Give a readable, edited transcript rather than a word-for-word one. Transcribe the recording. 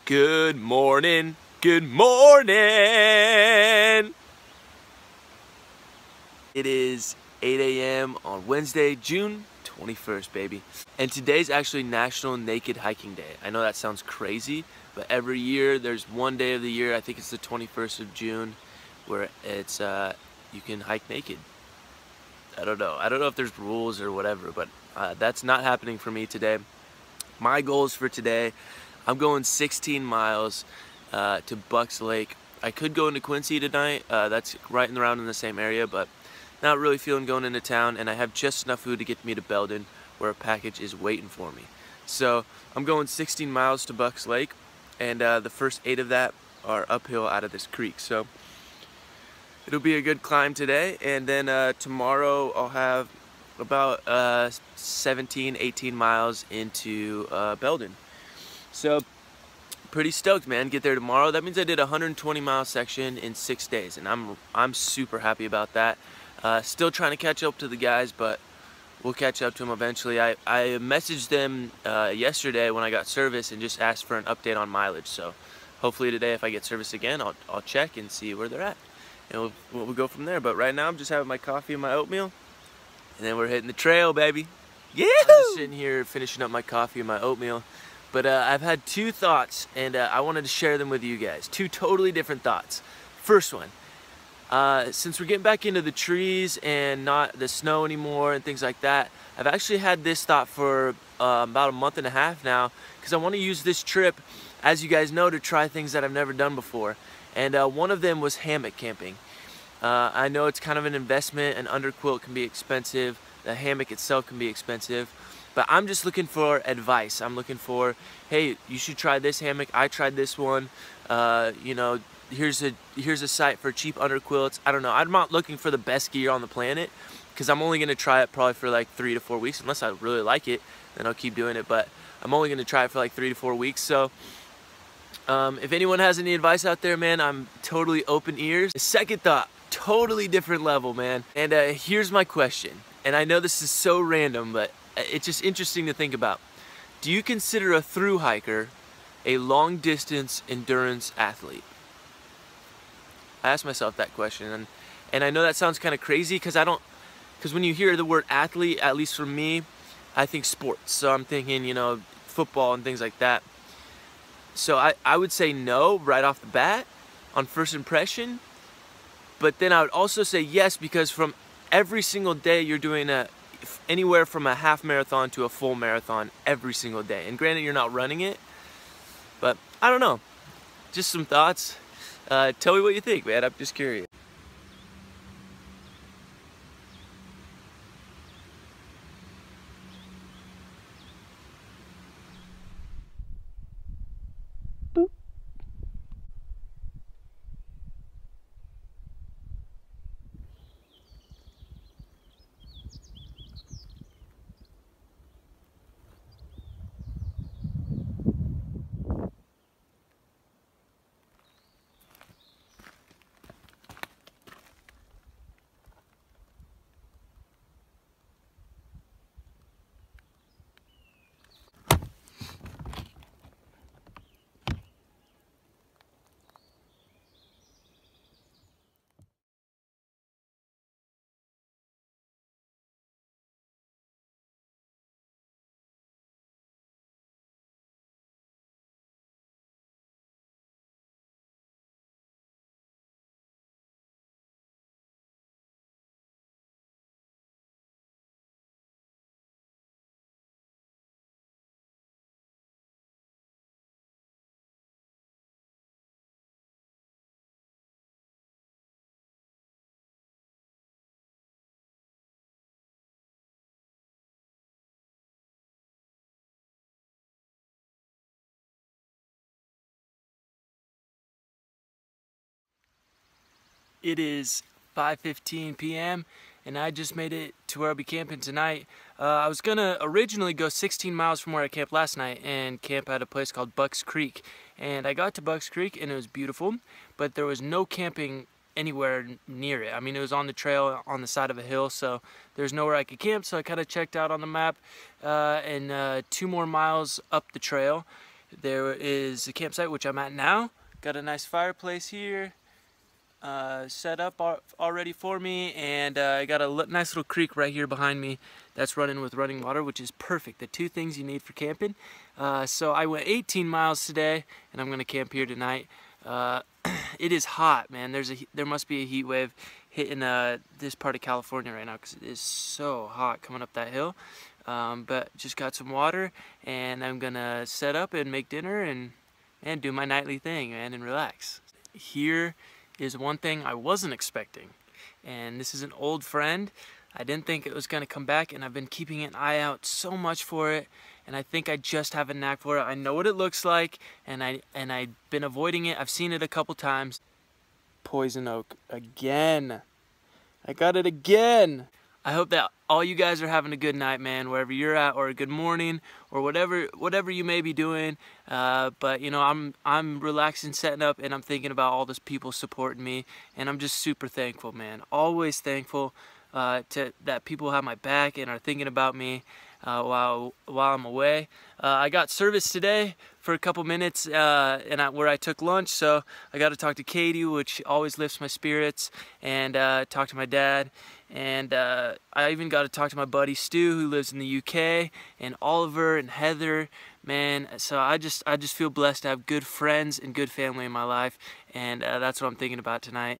Good morning, good morning. It is 8 a.m. on Wednesday, June 21st, baby. And today's actually National Naked Hiking Day. I know that sounds crazy, but every year there's one day of the year, I think it's the 21st of June, where it's you can hike naked. I don't know if there's rules or whatever, but that's not happening for me today. My goals for today, I'm going 16 miles to Bucks Lake. I could go into Quincy tonight. That's right around in the same area, but not really feeling going into town, and I have just enough food to get me to Belden, where a package is waiting for me. So I'm going 16 miles to Bucks Lake, and the first 8 of that are uphill out of this creek. So it'll be a good climb today, and then tomorrow I'll have about 17, 18 miles into Belden. So pretty stoked, man. Get there tomorrow. That means I did a 120-mile section in 6 days, and I'm super happy about that. Still trying to catch up to the guys, but we'll catch up to them eventually. I messaged them yesterday when I got service and just asked for an update on mileage. So hopefully today, if I get service again, I'll check and see where they're at, and we'll go from there. But right now, I'm just having my coffee and my oatmeal, and then we're hitting the trail, baby. Yeah! I'm just sitting here finishing up my coffee and my oatmeal. But I've had 2 thoughts, and I wanted to share them with you guys. 2 totally different thoughts. First one, since we're getting back into the trees and not the snow anymore and things like that, I've actually had this thought for about a month and a half now, because I want to use this trip, as you guys know, to try things that I've never done before. And one of them was hammock camping. I know it's kind of an investment. An underquilt can be expensive. The hammock itself can be expensive. But I'm just looking for advice. I'm looking for, hey, you should try this hammock. I tried this one. You know, here's a site for cheap underquilts. I don't know. I'm not looking for the best gear on the planet, because I'm only gonna try it probably for like 3 to 4 weeks. Unless I really like it, then I'll keep doing it. But I'm only gonna try it for like 3 to 4 weeks. So if anyone has any advice out there, man, I'm totally open ears. The second thought, totally different level, man. And here's my question. And I know this is so random, but it's just interesting to think about. Do you consider a thru hiker a long distance endurance athlete? I asked myself that question, and I know that sounds kind of crazy, because when you hear the word athlete, at least for me, I think sports. So I'm thinking, you know, football and things like that. So I would say no right off the bat on first impression, but then I would also say yes, because from every single day you're doing anywhere from a half marathon to a full marathon every single day. And granted, you're not running it, but I don't know. Just some thoughts. Tell me what you think, man. I'm just curious. It is 5:15 p.m. and I just made it to where I'll be camping tonight. I was gonna originally go 16 miles from where I camped last night and camp at a place called Bucks Creek. And I got to Bucks Creek and it was beautiful, but there was no camping anywhere near it. I mean, it was on the trail on the side of a hill, so there's nowhere I could camp. So I kind of checked out on the map, and 2 more miles up the trail there is a campsite, which I'm at now. Got a nice fireplace here set up already for me, and I got a nice little creek right here behind me that's running with running water, which is perfect. The two things you need for camping. So I went 18 miles today, and I'm gonna camp here tonight. It is hot, man. There must be a heat wave hitting this part of California right now, because it is so hot coming up that hill. But just got some water, and I'm gonna set up and make dinner and do my nightly thing, man, and relax. Here is one thing I wasn't expecting, and this is an old friend. I didn't think it was gonna come back, and I've been keeping an eye out so much for it, and I think I just have a knack for it. I know what it looks like, and I've been avoiding it. I've seen it a couple times. Poison oak again. I got it again. I hope that all you guys are having a good night, man, wherever you're at, or a good morning, or whatever you may be doing. But you know, I'm relaxing, setting up, and I'm thinking about all those people supporting me, and I'm just super thankful, man. Always thankful that people have my back and are thinking about me while I'm away. I got service today for a couple minutes where I took lunch, so I got to talk to Katie, which always lifts my spirits, and talk to my dad, and I even got to talk to my buddy Stu, who lives in the UK, and Oliver and Heather, man. So I just feel blessed to have good friends and good family in my life, and that's what I'm thinking about tonight.